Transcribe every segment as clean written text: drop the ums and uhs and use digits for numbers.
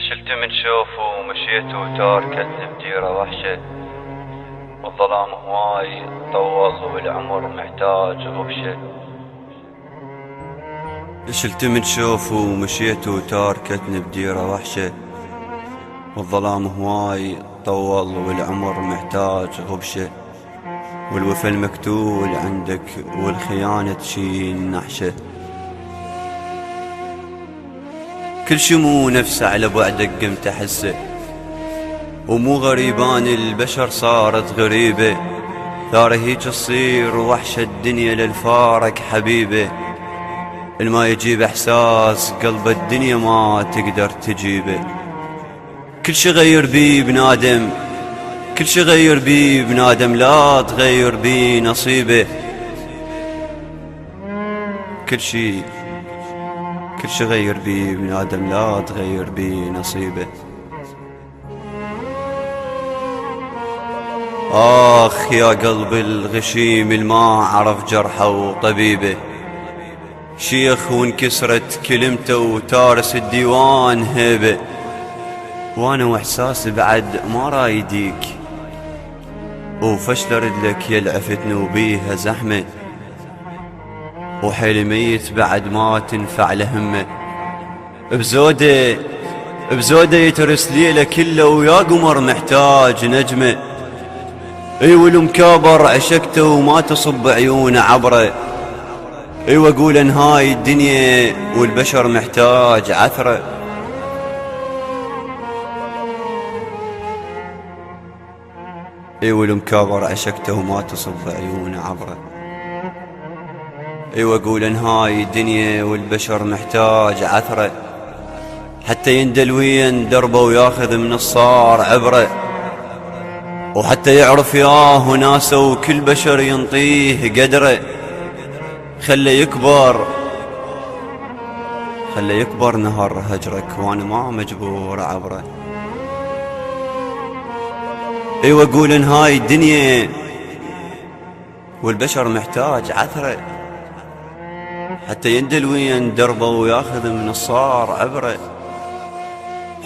شلت من شوفه ومشيت وتاركتني بديرة وحشة، والظلام هواي طول والعمر محتاج غبشة. شلت من شوفه ومشيت وتاركتني بديرة وحشة، والظلام هواي طول والعمر محتاج غبشة. والوفا المكتول عندك والخيانة تشيل نحشة، كل شي مو نفسه على بعدك قمت احسه. ومو غريبان البشر صارت غريبة، ثار هيج تصير وحشة الدنيا للفارق حبيبه. الما يجيب احساس قلب الدنيا ما تقدر تجيبه. كل شي غير بيه بنادم، كل شي غير بيه بنادم، لا تغير بيه نصيبه. كل شي غير بيه بنادم، لا تغير بيه نصيبه. آخ يا قلب الغشيم الما عرف جرحه وطبيبه. شيخ وانكسرت كلمته وتارس الديوان هيبه. وانا واحساسي بعد ما رايديك، وفشل رجلك يلعفتني وبيها زحمه. وحيلي ميت بعد ما تنفع لهمه. بزوده يترس ليله كله، ويا قمر محتاج نجمه. ايوه المكابر عشقته وما تصب عيونه عبره. ايوه اقول ان هاي الدنيا والبشر محتاج عثره. ايوه المكابر عشقته وما تصب عيونه عبره. ايوه اقول ان هاي الدنيا والبشر محتاج عثره، حتى يندل وين دربه وياخذ من الصار عبره. وحتى يعرف ياه ناسه وكل بشر ينطيه قدره. خلى يكبر نهر هجرك وانا ما مجبور عبره. ايوه اقول ان هاي الدنيا والبشر محتاج عثره، حتى يندل وين دربه وياخذ من الصار عبره.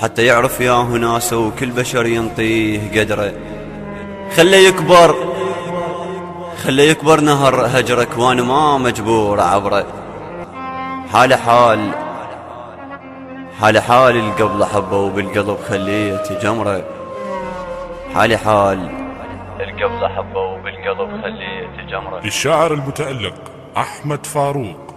حتى يعرف ياه ناسه وكل بشر ينطيه قدره. خلى يكبر نهر هجرك وانا ما مجبور عبره. حال القبل حبه وبالقلب خليت جمره. حال القبل حبه وبالقلب خليت جمره. الشاعر المتألق أحمد فاروق.